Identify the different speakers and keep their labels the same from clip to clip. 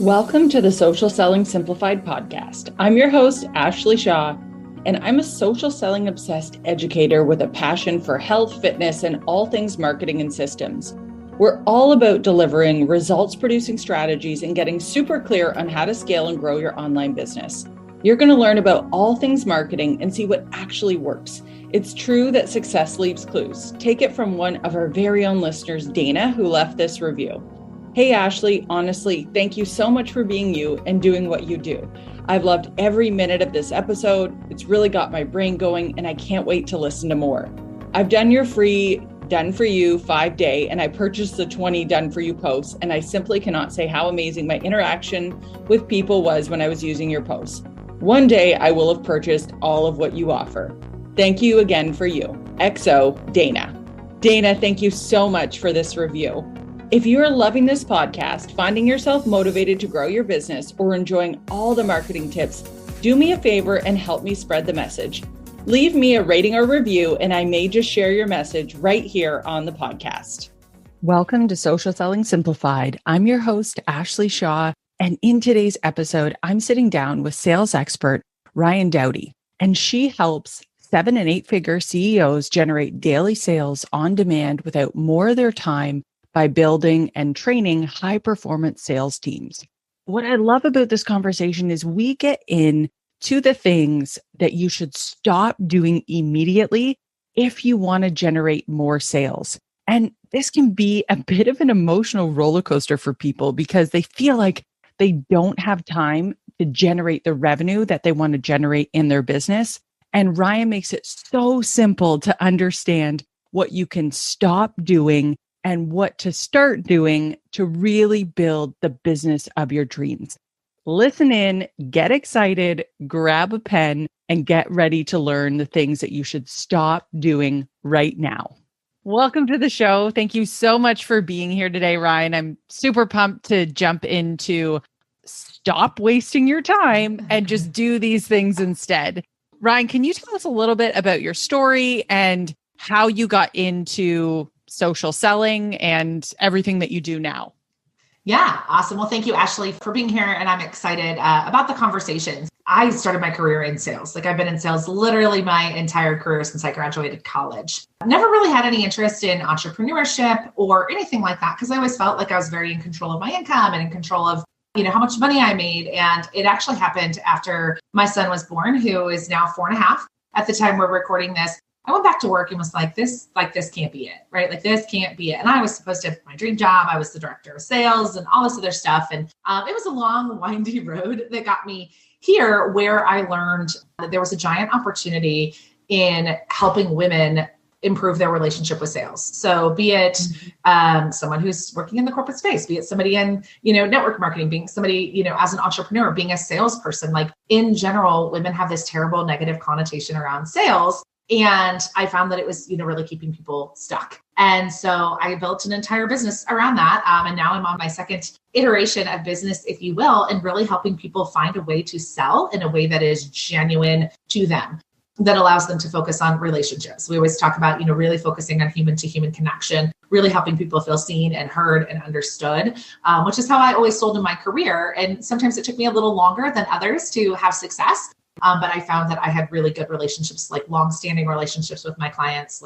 Speaker 1: Welcome to the Social Selling Simplified podcast. I'm your host, Ashley Shaw, and I'm a social selling obsessed educator with a passion for health, fitness, and all things marketing and systems. We're all about delivering results producing strategies and getting super clear on how to scale and grow your online business. You're going to learn about all things marketing and see what actually works. It's true that success leaves clues. Take it from one of our very own listeners, Dana, who left this review. Hey, Ashley, honestly, thank you so much for being you and doing what you do. I've loved every minute of this episode. It's really got my brain going and I can't wait to listen to more. I've done your free Done For You 5-day and I purchased the 20 Done For You posts, and I simply cannot say how amazing my interaction with people was when I was using your posts. One day I will have purchased all of what you offer. Thank you again for you. XO, Dana. Dana, thank you so much for this review. If you are loving this podcast, finding yourself motivated to grow your business, or enjoying all the marketing tips, do me a favor and help me spread the message. Leave me a rating or review, and I may just share your message right here on the podcast. Welcome to Social Selling Simplified. I'm your host, Ashley Shaw, and in today's episode, I'm sitting down with sales expert Ryann Dowdy, and she helps 7- and 8-figure CEOs generate daily sales on demand without more of their time by building and training high-performance sales teams. What I love about this conversation is we get into the things that you should stop doing immediately if you want to generate more sales. And this can be a bit of an emotional roller coaster for people because they feel like they don't have time to generate the revenue that they want to generate in their business. And Ryann makes it so simple to understand what you can stop doing and what to start doing to really build the business of your dreams. Listen in, get excited, grab a pen, and get ready to learn the things that you should stop doing right now. Welcome to the show. Thank you so much for being here today, Ryann. I'm super pumped to jump into stop wasting your time and just do these things instead. Ryann, can you tell us a little bit about your story and how you got into social selling and everything that you do now?
Speaker 2: Yeah, awesome. Well, thank you, Ashley, for being here. And I'm excited about the conversations. I started my career in sales. I've been in sales literally my entire career since I graduated college. Never really had any interest in entrepreneurship or anything like that because I always felt like I was very in control of my income and in control of how much money I made. And it actually happened after my son was born, who is now 4.5 at the time we're recording this. I went back to work and was like, this can't be it, right? This can't be it. And I was supposed to have my dream job. I was the director of sales and all this other stuff. And it was a long, windy road that got me here, where I learned that there was a giant opportunity in helping women improve their relationship with sales. So be it someone who's working in the corporate space, be it somebody in, network marketing, being somebody, as an entrepreneur, being a salesperson, in general, women have this terrible negative connotation around sales. And I found that it was, really keeping people stuck. And so I built an entire business around that. And now I'm on my second iteration of business, if you will, and really helping people find a way to sell in a way that is genuine to them, that allows them to focus on relationships. We always talk about, really focusing on human to human connection, really helping people feel seen and heard and understood, which is how I always sold in my career. And sometimes it took me a little longer than others to have success. But I found that I had really good relationships, long-standing relationships with my clients.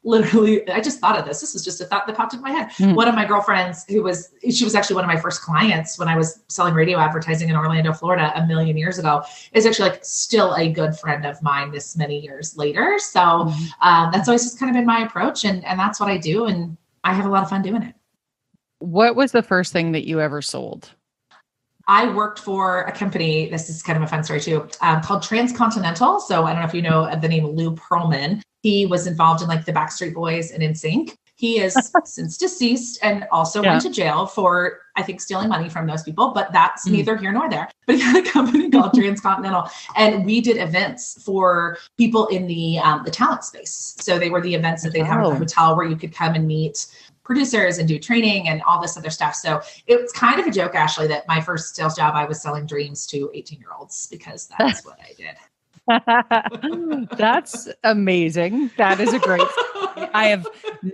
Speaker 2: Literally, I just thought of this. This was just a thought that popped into my head. One of my girlfriends she was actually one of my first clients when I was selling radio advertising in Orlando, Florida, a million years ago, is actually still a good friend of mine this many years later. So that's always just kind of been my approach. And that's what I do. And I have a lot of fun doing it.
Speaker 1: What was the first thing that you ever sold?
Speaker 2: I worked for a company, this is kind of a fun story too, called Transcontinental. So I don't know if you know the name Lou Pearlman. He was involved in the Backstreet Boys and NSYNC. He is since deceased and also went to jail for, I think, stealing money from those people, but that's neither here nor there. But he had a company called Transcontinental, and we did events for people in the talent space. So they were the events that they'd have at the hotel where you could come and meet producers and do training and all this other stuff. So it was kind of a joke, Ashley, that my first sales job, I was selling dreams to 18-year-olds because that's what I did.
Speaker 1: That's amazing. That is a great story. I have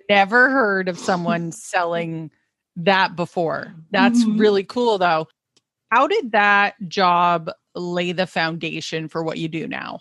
Speaker 1: never heard of someone selling that before. That's really cool though. How did that job lay the foundation for what you do now?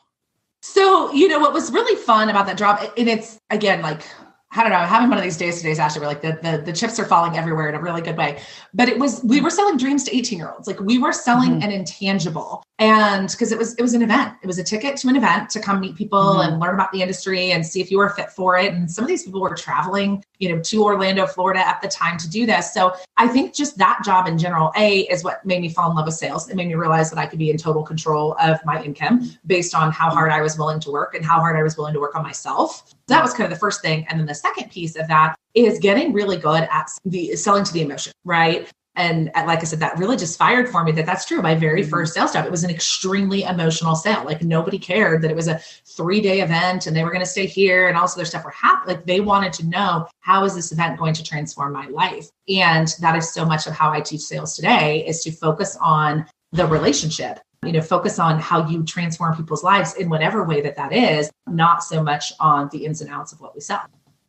Speaker 2: So, what was really fun about that job, and it's again, like, I don't know, having one of these days today, Ashley, where like the chips are falling everywhere in a really good way. But we were selling dreams to 18-year-olds. Like we were selling an intangible. And because it was an event, it was a ticket to an event to come meet people and learn about the industry and see if you were fit for it. And some of these people were traveling, to Orlando, Florida at the time to do this. So I think just that job in general, is what made me fall in love with sales. It made me realize that I could be in total control of my income based on how hard I was willing to work and how hard I was willing to work on myself. That was kind of the first thing. And then the second piece of that is getting really good at the selling to the emotion, right? And like I said, that really just fired for me that's true. My very first sales job, it was an extremely emotional sale. Like nobody cared that it was a 3-day event and they were going to stay here and all this other stuff were happening. Like they wanted to know, how is this event going to transform my life? And that is so much of how I teach sales today, is to focus on the relationship, focus on how you transform people's lives in whatever way that is, not so much on the ins and outs of what we sell.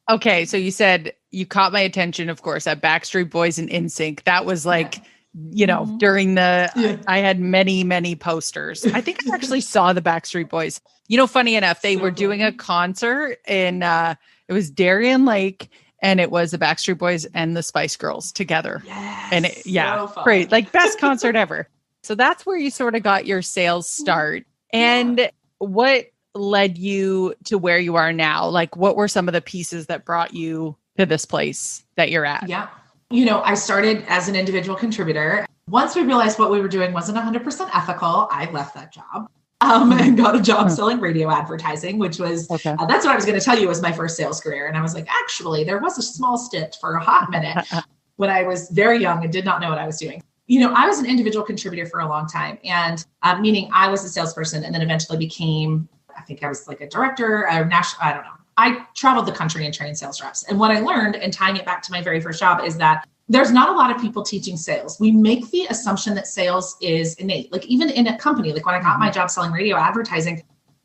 Speaker 1: Okay. So you said you caught my attention, of course, at Backstreet Boys and NSYNC. That was like, during I had many, many posters. I think I actually saw the Backstreet Boys. Funny enough, they were doing a concert in, it was Darien Lake, and it was the Backstreet Boys and the Spice Girls together.
Speaker 2: Yes,
Speaker 1: and great. Like best concert ever. So that's where you sort of got your sales start. And what led you to where you are now? Like, what were some of the pieces that brought you to this place that you're at?
Speaker 2: Yeah. I started as an individual contributor. Once we realized what we were doing wasn't 100% ethical, I left that job and got a job selling radio advertising, which was, that's what I was going to tell you was my first sales career. And I was like, actually, there was a small stint for a hot minute when I was very young and did not know what I was doing. I was an individual contributor for a long time, and meaning I was a salesperson and then eventually became, I think I was like a director, national, I don't know. I traveled the country and trained sales reps. And what I learned, and tying it back to my very first job, is that there's not a lot of people teaching sales. We make the assumption that sales is innate. Like even in a company, like when I got my job selling radio advertising,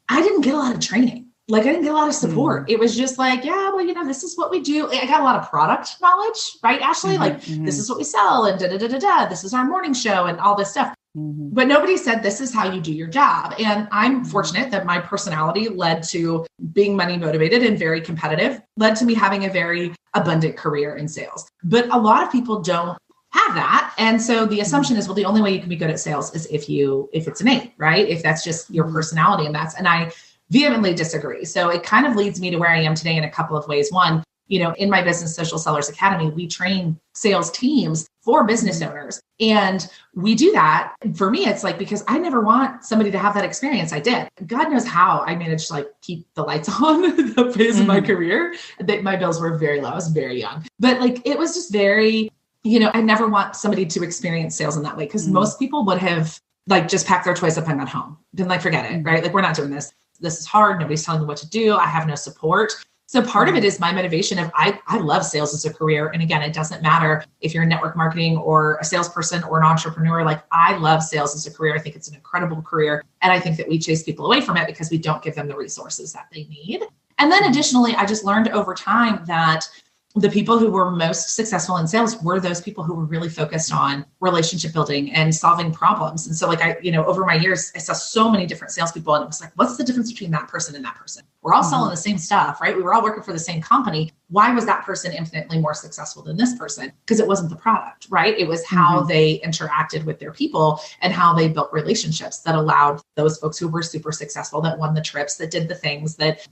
Speaker 2: I didn't get a lot of training. Like I didn't get a lot of support. It was just like, this is what we do. I got a lot of product knowledge, right, Ashley? This is what we sell and this is our morning show and all this stuff. But nobody said, this is how you do your job. And I'm fortunate that my personality led to being money motivated and very competitive, led to me having a very abundant career in sales. But a lot of people don't have that. And so the assumption is, well, the only way you can be good at sales is if it's innate, right? If that's just your personality. And I vehemently disagree. So it kind of leads me to where I am today in a couple of ways. One, in my Business Social Sellers Academy, we train sales teams for business owners. And we do that. For me, it's like, because I never want somebody to have that experience. I did. God knows how I managed to like keep the lights on the phase of my career. That my bills were very low. I was very young, but like, it was just very, I never want somebody to experience sales in that way. Cause most people would have like just packed their toys up and gone home. Been like, forget it, right? Like, we're not doing this. This is hard. Nobody's telling me what to do. I have no support. So part of it is my motivation of I love sales as a career. And again, it doesn't matter if you're in network marketing or a salesperson or an entrepreneur. Like I love sales as a career. I think it's an incredible career. And I think that we chase people away from it because we don't give them the resources that they need. And then additionally, I just learned over time that the people who were most successful in sales were those people who were really focused on relationship building and solving problems. And so like over my years, I saw so many different salespeople and it was like, what's the difference between that person and that person? We're all selling the same stuff, right? We were all working for the same company. Why was that person infinitely more successful than this person? Because it wasn't the product, right? It was how they interacted with their people and how they built relationships that allowed those folks who were super successful, that won the trips, that did the things, that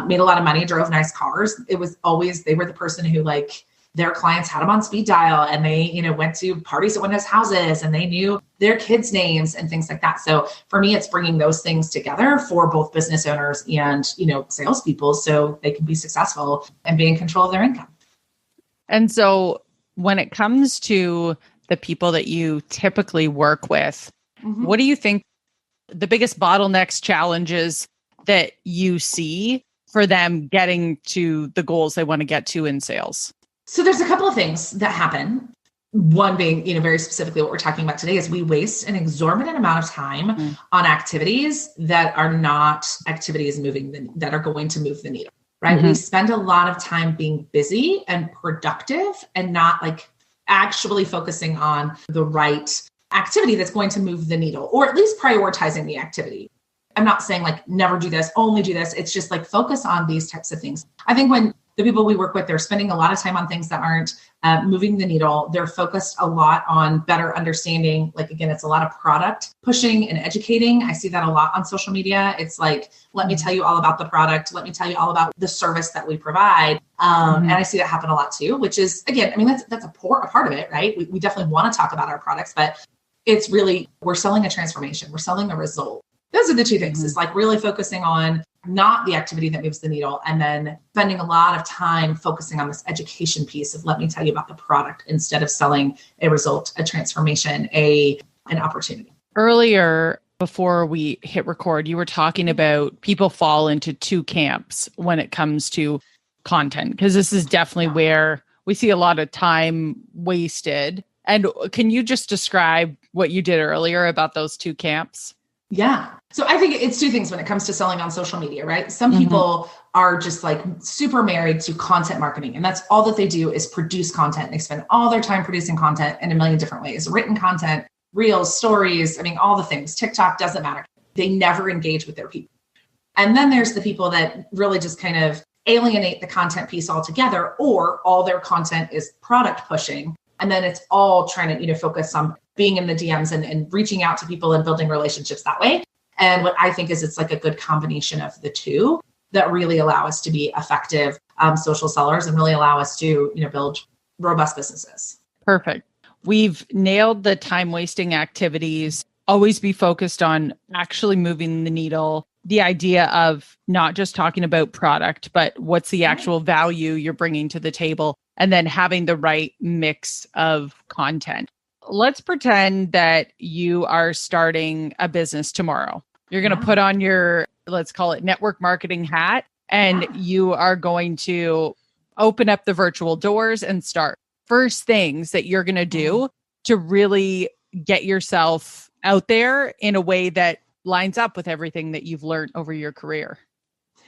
Speaker 2: made a lot of money, drove nice cars. It was always, they were the person who like their clients had them on speed dial and they, went to parties at one of his houses and they knew their kids' names and things like that. So for me, it's bringing those things together for both business owners and, salespeople so they can be successful and be in control of their income.
Speaker 1: And so when it comes to the people that you typically work with, what do you think the biggest bottlenecks, challenges that you see for them getting to the goals they want to get to in sales?
Speaker 2: So there's a couple of things that happen. One being, very specifically what we're talking about today is we waste an exorbitant amount of time on activities that are not activities that are going to move the needle, right? We spend a lot of time being busy and productive and not like actually focusing on the right activity that's going to move the needle, or at least prioritizing the activity. I'm not saying like never do this, only do this. It's just like focus on these types of things. I think when the people we work with, they're spending a lot of time on things that aren't moving the needle. They're focused a lot on better understanding. Like, again, it's a lot of product pushing and educating. I see that a lot on social media. It's like, let me tell you all about the product. Let me tell you all about the service that we provide. And I see that happen a lot too, which is, again, I mean, that's a part of it, right? We definitely want to talk about our products, but it's really, we're selling a transformation. We're selling a result. Those are the two things. It's like really focusing on not the activity that moves the needle, and then spending a lot of time focusing on this education piece of let me tell you about the product instead of selling a result, a transformation, an opportunity.
Speaker 1: Earlier, before we hit record, you were talking about people fall into two camps when it comes to content, because this is definitely where we see a lot of time wasted. And can you just describe what you did earlier about those two camps?
Speaker 2: Yeah. So I think it's two things when it comes to selling on social media, right? Some people are just like super married to content marketing, and that's all that they do is produce content. They spend all their time producing content in a million different ways, written content, reels, stories. I mean, all the things. TikTok, doesn't matter. They never engage with their people. And then there's the people that really just kind of alienate the content piece altogether, or all their content is product pushing. And then it's all trying to, focus on being in the DMs and reaching out to people and building relationships that way. And what I think is it's like a good combination of the two that really allow us to be effective social sellers and really allow us to, build robust businesses.
Speaker 1: Perfect. We've nailed the time wasting activities. Always be focused on actually moving the needle. The idea of not just talking about product, but what's the actual value you're bringing to the table, and then having the right mix of content. Let's pretend that you are starting a business tomorrow. You're going to put on your, let's call it network marketing hat, and you are going to open up the virtual doors and start. First things that you're going to do to really get yourself out there in a way that lines up with everything that you've learned over your career.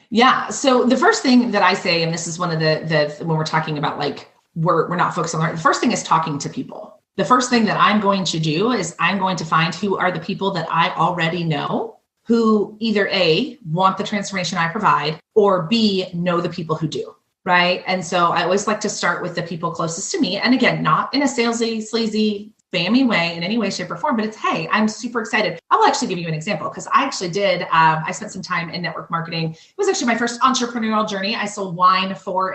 Speaker 2: Yeah. So the first thing that I say, and this is one of the when we're talking about like, we're not focused on the first thing is talking to people. The first thing that I'm going to do is I'm going to find who are the people that I already know who either A, want the transformation I provide, or B, know the people who do, right? And so I always like to start with the people closest to me. And again, not in a salesy, sleazy, spammy way in any way, shape, or form, but it's, hey, I'm super excited. I'll actually give you an example because I actually did, I spent some time in network marketing. It was actually my first entrepreneurial journey. I sold wine for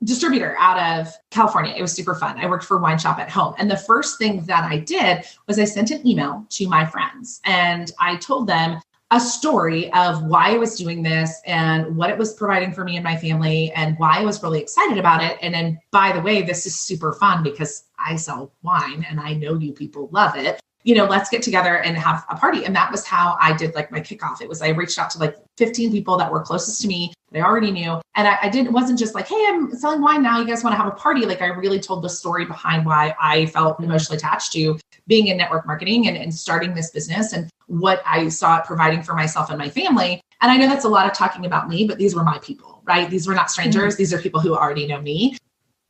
Speaker 2: distributor out of California. It was super fun. I worked for a wine shop at home. And the first thing that I did was I sent an email to my friends and I told them a story of why I was doing this and what it was providing for me and my family and why I was really excited about it. And then, by the way, this is super fun because I sell wine and I know you people love it. Let's get together and have a party. And that was how I did like my kickoff. It was, I reached out to like 15 people that were closest to me that I already knew. And it wasn't just like, hey, I'm selling wine now. You guys want to have a party? Like I really told the story behind why I felt emotionally attached to being in network marketing and starting this business and what I saw it providing for myself and my family. And I know that's a lot of talking about me, but these were my people, right? These were not strangers. These are people who already know me.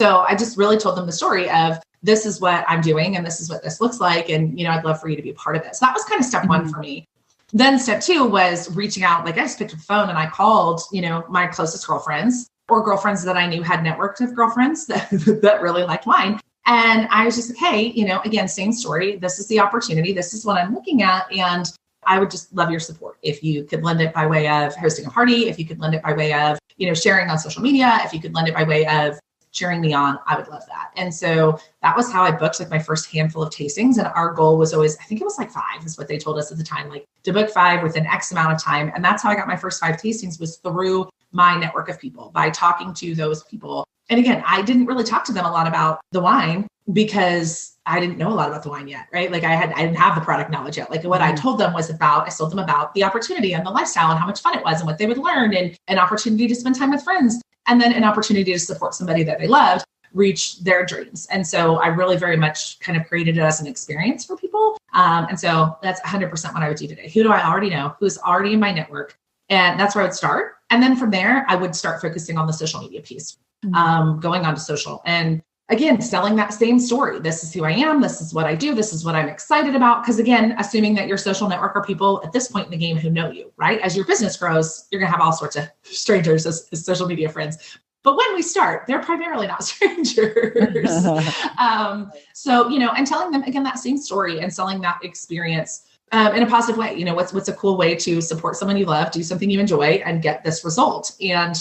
Speaker 2: So I just really told them the story of, this is what I'm doing and this is what this looks like. And, I'd love for you to be a part of this. That was kind of step one for me. Then step two was reaching out. Like I just picked up the phone and I called, my closest girlfriends or girlfriends that I knew had networked with girlfriends that really liked wine. And I was just like, hey, again, same story. This is the opportunity. This is what I'm looking at. And I would just love your support. If you could lend it by way of hosting a party, if you could lend it by way of, sharing on social media, if you could lend it by way of cheering me on, I would love that. And so that was how I booked like my first handful of tastings. And our goal was always, I think it was like 5 is what they told us at the time, like to book 5 within X amount of time. And that's how I got my first 5 tastings, was through my network of people, by talking to those people. And again, I didn't really talk to them a lot about the wine because I didn't know a lot about the wine yet, right? Like I didn't have the product knowledge yet. Like what I told them was I sold them about the opportunity and the lifestyle and how much fun it was and what they would learn and an opportunity to spend time with friends. And then an opportunity to support somebody that they loved reach their dreams. And so I really very much kind of created it as an experience for people. And so that's 100% what I would do today. Who do I already know? Who's already in my network? And that's where I would start. And then from there, I would start focusing on the social media piece, going onto social. And again, selling that same story. This is who I am. This is what I do. This is what I'm excited about. Because again, assuming that your social network are people at this point in the game who know you, right? As your business grows, you're going to have all sorts of strangers as social media friends. But when we start, they're primarily not strangers. So, and telling them, again, that same story and selling that experience in a positive way. What's a cool way to support someone you love, do something you enjoy, and get this result. And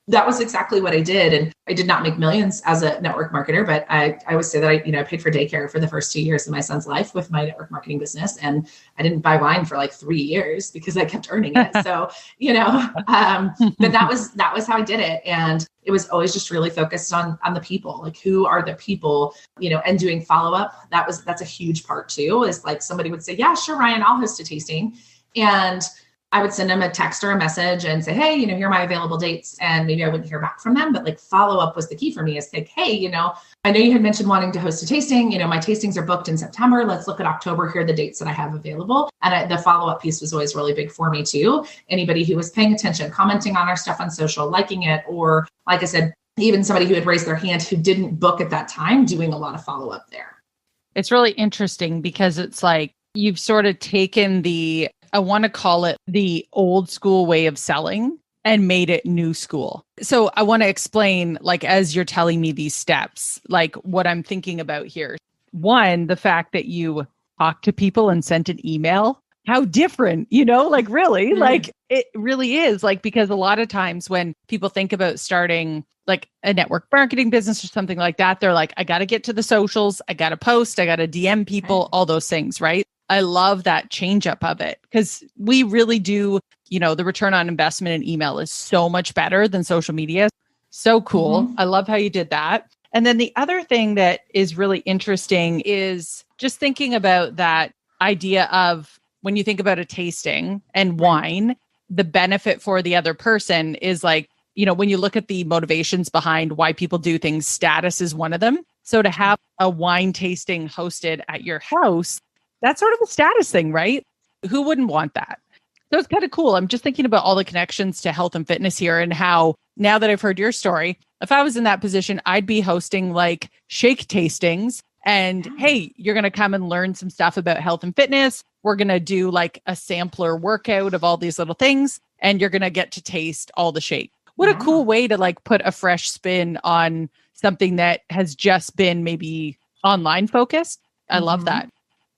Speaker 2: that was exactly what I did. And I did not make millions as a network marketer, but I would say that I paid for daycare for the first 2 years of my son's life with my network marketing business. And I didn't buy wine for like 3 years because I kept earning it. So, but that was how I did it. And it was always just really focused on the people, like who are the people, and doing follow-up. That's a huge part too, is like somebody would say, yeah, sure, Ryan, I'll host a tasting. And I would send them a text or a message and say, hey, here are my available dates. And maybe I wouldn't hear back from them, but like follow up was the key for me, is like, hey, I know you had mentioned wanting to host a tasting, my tastings are booked in September. Let's look at October. Here are the dates that I have available. And the follow-up piece was always really big for me too. Anybody who was paying attention, commenting on our stuff on social, liking it, or like I said, even somebody who had raised their hand who didn't book at that time, doing a lot of follow-up there.
Speaker 1: It's really interesting because it's like you've sort of taken I want to call it the old school way of selling and made it new school. So I want to explain, like, as you're telling me these steps, like what I'm thinking about here. One, the fact that you talked to people and sent an email, how different, like really, like it really is, like, because a lot of times when people think about starting like a network marketing business or something like that, they're like, I got to get to the socials, I got to post, I got to DM people, all those things, right? I love that change up of it because we really do, the return on investment in email is so much better than social media. So cool. Mm-hmm. I love how you did that. And then the other thing that is really interesting is just thinking about that idea of when you think about a tasting and wine, the benefit for the other person is like, when you look at the motivations behind why people do things, status is one of them. So to have a wine tasting hosted at your house, that's sort of a status thing, right? Who wouldn't want that? So it's kind of cool. I'm just thinking about all the connections to health and fitness here and how, now that I've heard your story, if I was in that position, I'd be hosting like shake tastings and hey, you're going to come and learn some stuff about health and fitness. We're going to do like a sampler workout of all these little things and you're going to get to taste all the shake. What a cool way to like put a fresh spin on something that has just been maybe online focused. I love that.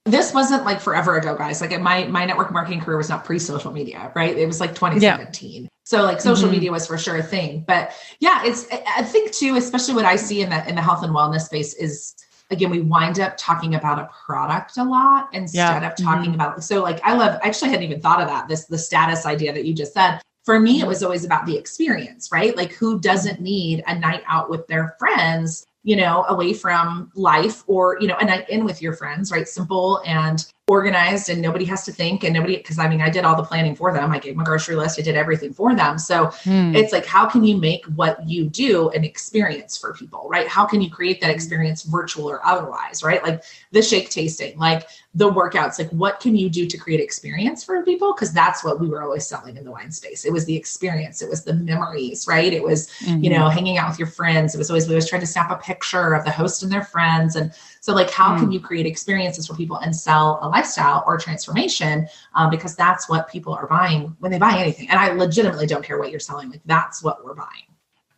Speaker 2: This wasn't like forever ago, guys. Like my network marketing career was not pre-social media, right? It was like 2017. Yeah. So like social media was for sure a thing. But yeah, I think too, especially what I see in the health and wellness space is, again, we wind up talking about a product a lot instead of talking about, so like I actually hadn't even thought of that, the status idea that you just said. For me, it was always about the experience, right? Like who doesn't need a night out with their friends, away from life, or, a night in with your friends, right? Simple and organized, and nobody has to think, and because I did all the planning for them. I gave them a grocery list. I did everything for them. So it's like, how can you make what you do an experience for people, right? How can you create that experience, virtual or otherwise, right? Like the shake tasting, like the workouts, like what can you do to create experience for people? Because that's what we were always selling in the wine space. It was the experience. It was the memories, right? It was, hanging out with your friends. We always tried to snap a picture of the host and their friends. And so like, how can you create experiences for people and sell a lifestyle or transformation? Because that's what people are buying when they buy anything. And I legitimately don't care what you're selling. Like that's what we're buying.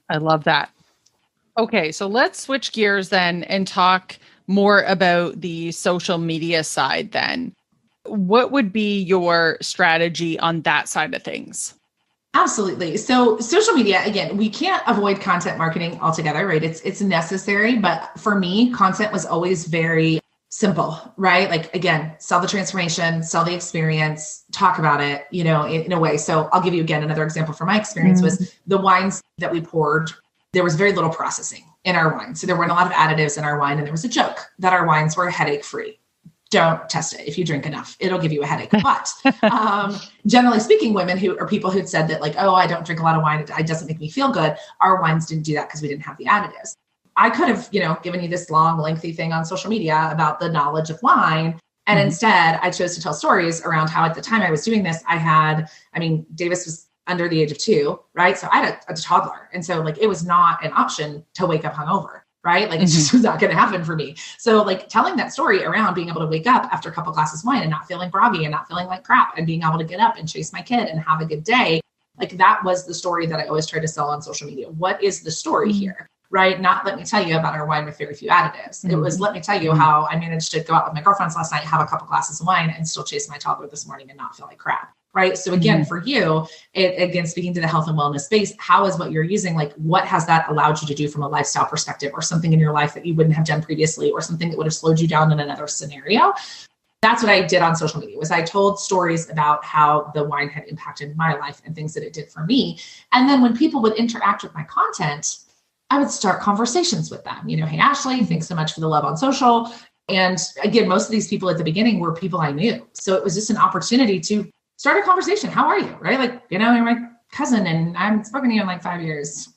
Speaker 1: I love that. Okay. So let's switch gears then and talk more about the social media side then. What would be your strategy on that side of things?
Speaker 2: Absolutely. So social media, again, we can't avoid content marketing altogether, right? It's necessary. But for me, content was always very simple, right? Like, again, sell the transformation, sell the experience, talk about it, in a way. So I'll give you again, another example from my experience was the wines that we poured. There was very little processing in our wine. So there weren't a lot of additives in our wine. And there was a joke that our wines were headache free. Don't test it. If you drink enough, it'll give you a headache. But generally speaking, people who'd said that like, oh, I don't drink a lot of wine, it doesn't make me feel good. Our wines didn't do that because we didn't have the additives. I could have, given you this long, lengthy thing on social media about the knowledge of wine. And instead I chose to tell stories around how at the time I was doing this, Davis was under the age of 2, right? So I had a toddler. And so like, it was not an option to wake up hungover. right? Like it just was not going to happen for me. So like telling that story around being able to wake up after a couple glasses of wine and not feeling groggy and not feeling like crap and being able to get up and chase my kid and have a good day. Like that was the story that I always try to sell on social media. What is the story here? Right? Not let me tell you about our wine with very few additives. It was let me tell you how I managed to go out with my girlfriends last night, have a couple glasses of wine and still chase my toddler this morning and not feel like crap. Right. So again, for you, again, speaking to the health and wellness space, how is what you're using? Like what has that allowed you to do from a lifestyle perspective or something in your life that you wouldn't have done previously or something that would have slowed you down in another scenario? That's what I did on social media was I told stories about how the wine had impacted my life and things that it did for me. And then when people would interact with my content, I would start conversations with them. You know, hey, Ashley, thanks so much for the love on social. And again, most of these people at the beginning were people I knew. So it was just an opportunity to start a conversation. How are you? Right? Like, you know, you're my cousin and I haven't spoken to you in like 5 years.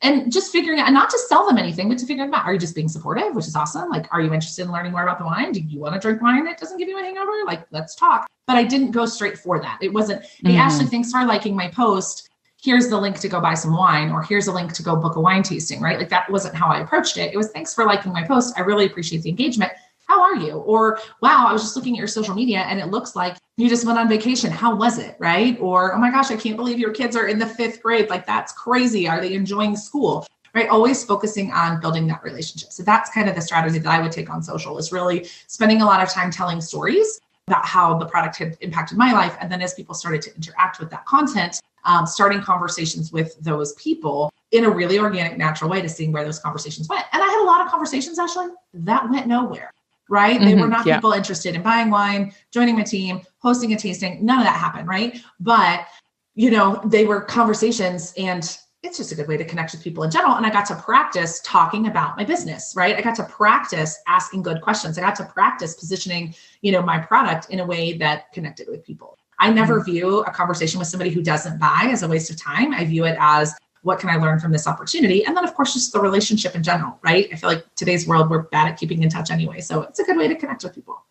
Speaker 2: And just figuring out, and not to sell them anything, but to figure them out. Are you just being supportive, which is awesome? Like, are you interested in learning more about the wine? Do you want to drink wine that doesn't give you a hangover? Like, let's talk. But I didn't go straight for that. It wasn't, hey, Ashley, thanks for liking my post. Here's the link to go buy some wine, or here's a link to go book a wine tasting, right? Like that wasn't how I approached it. It was thanks for liking my post. I really appreciate the engagement. How are you? Or, wow, I was just looking at your social media and it looks like you just went on vacation. How was it? Right? Or, oh my gosh, I can't believe your kids are in the 5th grade. Like that's crazy. Are they enjoying school? Right? Always focusing on building that relationship. So that's kind of the strategy that I would take on social is really spending a lot of time telling stories about how the product had impacted my life. And then as people started to interact with that content, starting conversations with those people in a really organic, natural way to seeing where those conversations went. And I had a lot of conversations, Ashley, that went nowhere, right? They were not people interested in buying wine, joining my team, hosting a tasting. None of that happened, right? But, you know, they were conversations and it's just a good way to connect with people in general. And I got to practice talking about my business, right? I got to practice asking good questions. I got to practice positioning, you know, my product in a way that connected with people. I never view a conversation with somebody who doesn't buy as a waste of time. I view it as what can I learn from this opportunity? And then of course, just the relationship in general, right? I feel like today's world, we're bad at keeping in touch anyway. So it's a good way to connect with people.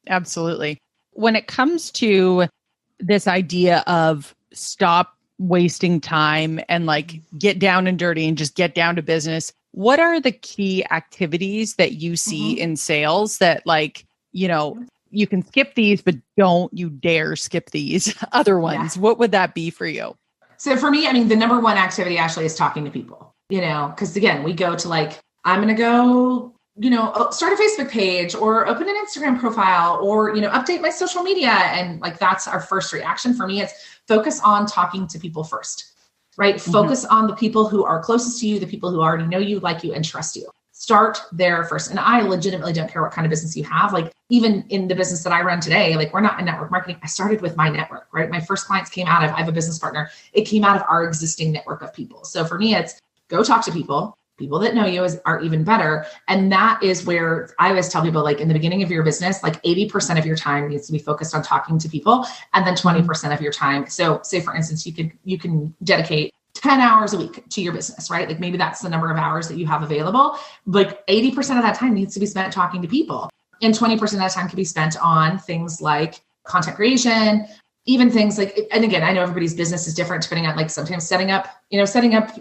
Speaker 1: Absolutely. When it comes to this idea of stop wasting time and like get down and dirty and just get down to business, what are the key activities that you see in sales that like, you know, you can skip these, but don't you dare skip these other ones? What would that be for you?
Speaker 2: So for me, I mean, the number one activity actually is talking to people, you know, because again, we go to like, I'm going to go, you know, start a Facebook page or open an Instagram profile or, you know, update my social media. And like, that's our first reaction. For me, it's focus on talking to people first, right? Focus on the people who are closest to you, the people who already know you, like you, and trust you. Start there first. And I legitimately don't care what kind of business you have. Like even in the business that I run today, like we're not in network marketing. I started with my network, right? My first clients came out of, I have a business partner. It came out of our existing network of people. So for me, it's go talk to people. People that know you are even better. And that is where I always tell people, like in the beginning of your business, like 80% of your time needs to be focused on talking to people and then 20% of your time. So say for instance, you can dedicate 10 hours a week to your business, right? Like maybe that's the number of hours that you have available. Like 80% of that time needs to be spent talking to people. And 20% of that time can be spent on things like content creation, even things like, and again, I know everybody's business is different depending on like sometimes setting up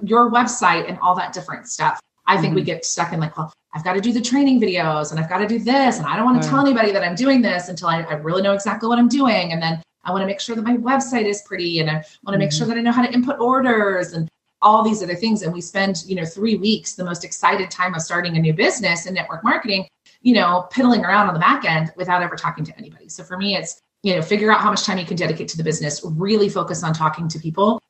Speaker 2: your website and all that different stuff. I think we get stuck in like, well, I've got to do the training videos and I've got to do this. And I don't want to tell anybody that I'm doing this until I really know exactly what I'm doing. And then I want to make sure that my website is pretty. And I want to make sure that I know how to input orders and all these other things. And we spend, 3 weeks, the most excited time of starting a new business in network marketing, piddling around on the back end without ever talking to anybody. So for me, it's, figure out how much time you can dedicate to the business, really focus on talking to people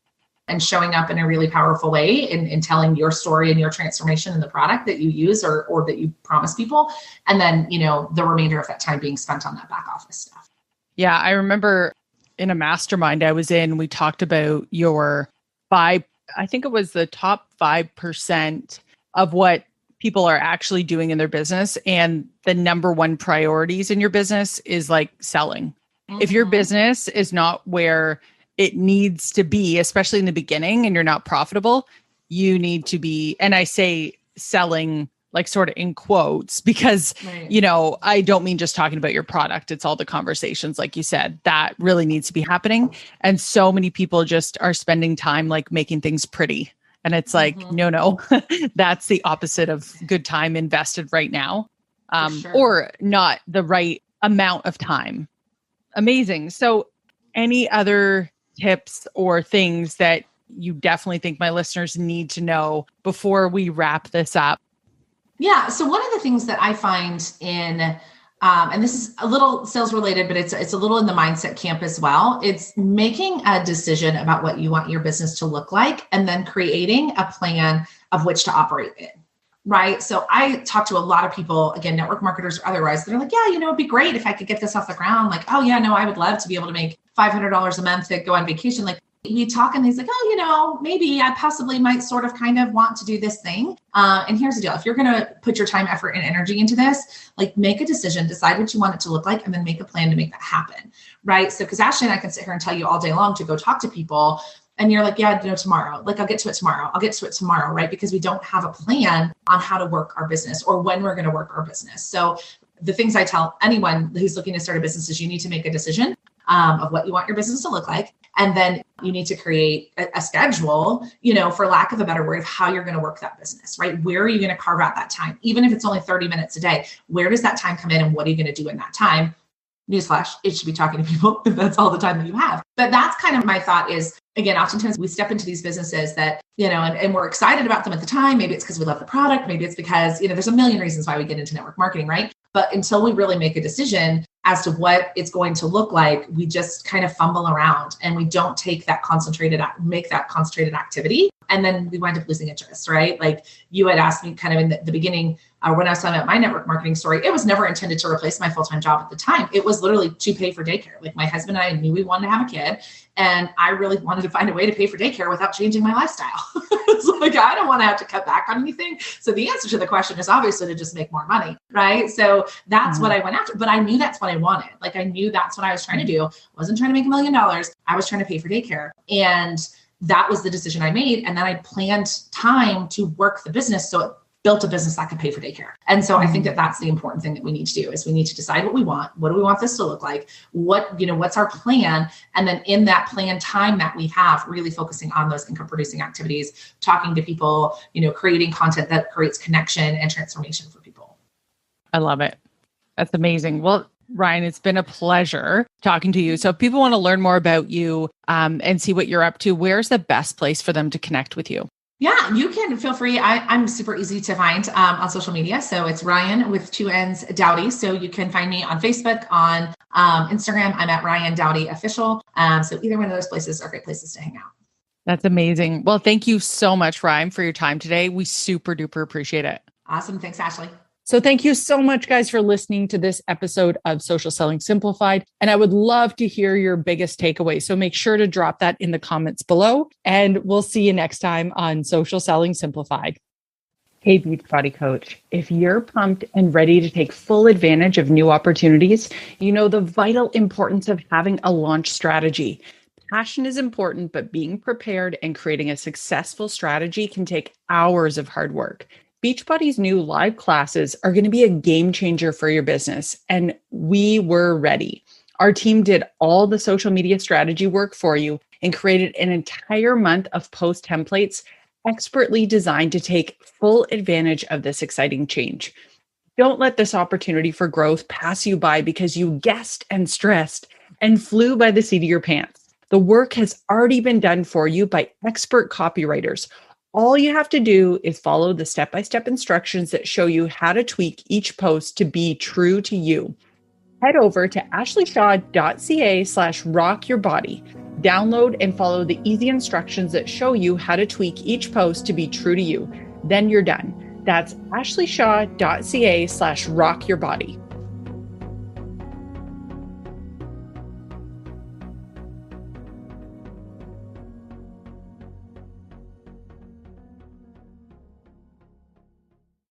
Speaker 2: and showing up in a really powerful way in telling your story and your transformation in the product that you use or that you promise people. And then, the remainder of that time being spent on that back office stuff.
Speaker 1: Yeah. I remember in a mastermind I was in, we talked about your I think it was the top 5% of what people are actually doing in their business. And the number one priorities in your business is like selling. If your business is not where it needs to be, especially in the beginning, and you're not profitable, you need to be, and I say selling like sort of in quotes, because, I don't mean just talking about your product. It's all the conversations, like you said, that really needs to be happening. And so many people just are spending time like making things pretty And it's like, no, that's the opposite of good time invested right now, or not the right amount of time. Amazing. So any other tips or things that you definitely think my listeners need to know before we wrap this up?
Speaker 2: Yeah. So one of the things that I find in, and this is a little sales related, but it's a little in the mindset camp as well. It's making a decision about what you want your business to look like, and then creating a plan of which to operate in. Right. So I talk to a lot of people, again, network marketers or otherwise, that are like, yeah, it'd be great if I could get this off the ground. Like, oh yeah, no, I would love to be able to make $500 a month to go on vacation. Like, we talk and he's like, oh, maybe I possibly might sort of kind of want to do this thing. And here's the deal. If you're going to put your time, effort, and energy into this, like, make a decision, decide what you want it to look like, and then make a plan to make that happen. Right. So, because Ashley and I can sit here and tell you all day long to go talk to people. And you're like, yeah, tomorrow. Like, I'll get to it tomorrow. Right. Because we don't have a plan on how to work our business or when we're going to work our business. So the things I tell anyone who's looking to start a business is you need to make a decision of what you want your business to look like. And then you need to create a schedule, for lack of a better word, of how you're going to work that business, right? Where are you going to carve out that time? Even if it's only 30 minutes a day, where does that time come in and what are you going to do in that time? Newsflash, it should be talking to people if that's all the time that you have. But that's kind of my thought is, again, oftentimes we step into these businesses that, and we're excited about them at the time. Maybe it's because we love the product. Maybe it's because, there's a million reasons why we get into network marketing, right? But until we really make a decision as to what it's going to look like, we just kind of fumble around and we don't make that concentrated activity. And then we wind up losing interest, right? Like you had asked me kind of in the beginning, when I was talking about my network marketing story, it was never intended to replace my full-time job at the time. It was literally to pay for daycare. Like my husband and I knew we wanted to have a kid, and I really wanted to find a way to pay for daycare without changing my lifestyle. It's like, I don't want to have to cut back on anything. So the answer to the question is obviously to just make more money, right? So that's what I went after, but I knew that's what I wanted. Like I knew that's what I was trying to do. I wasn't trying to make $1 million. I was trying to pay for daycare. And that was the decision I made. And then I planned time to work the business. So it built a business that could pay for daycare. And so I think that that's the important thing that we need to do is we need to decide what we want. What do we want this to look like? What's our plan? And then in that plan time that we have, really focusing on those income producing activities, talking to people, creating content that creates connection and transformation for people.
Speaker 1: I love it. That's amazing. Well, Ryann, it's been a pleasure talking to you. So if people want to learn more about you and see what you're up to, where's the best place for them to connect with you?
Speaker 2: Yeah, you can feel free. I'm super easy to find on social media. So it's Ryann with 2 N's Dowdy. So you can find me on Facebook, on Instagram. I'm at Ryann Dowdy Official. So either one of those places are great places to hang out.
Speaker 1: That's amazing. Well, thank you so much, Ryann, for your time today. We super duper appreciate it.
Speaker 2: Awesome. Thanks, Ashley.
Speaker 1: So thank you so much, guys, for listening to this episode of Social Selling Simplified. And I would love to hear your biggest takeaway. So make sure to drop that in the comments below. And we'll see you next time on Social Selling Simplified. Hey, Beachbody Coach, if you're pumped and ready to take full advantage of new opportunities, you know the vital importance of having a launch strategy. Passion is important, but being prepared and creating a successful strategy can take hours of hard work. Beachbody's new live classes are going to be a game changer for your business, and we were ready. Our team did all the social media strategy work for you and created an entire month of post templates expertly designed to take full advantage of this exciting change. Don't let this opportunity for growth pass you by because you guessed and stressed and flew by the seat of your pants. The work has already been done for you by expert copywriters. All you have to do is follow the step-by-step instructions that show you how to tweak each post to be true to you. Head over to ashleyshaw.ca/rockyourbody. Download and follow the easy instructions that show you how to tweak each post to be true to you. Then you're done. That's ashleyshaw.ca/rockyourbody.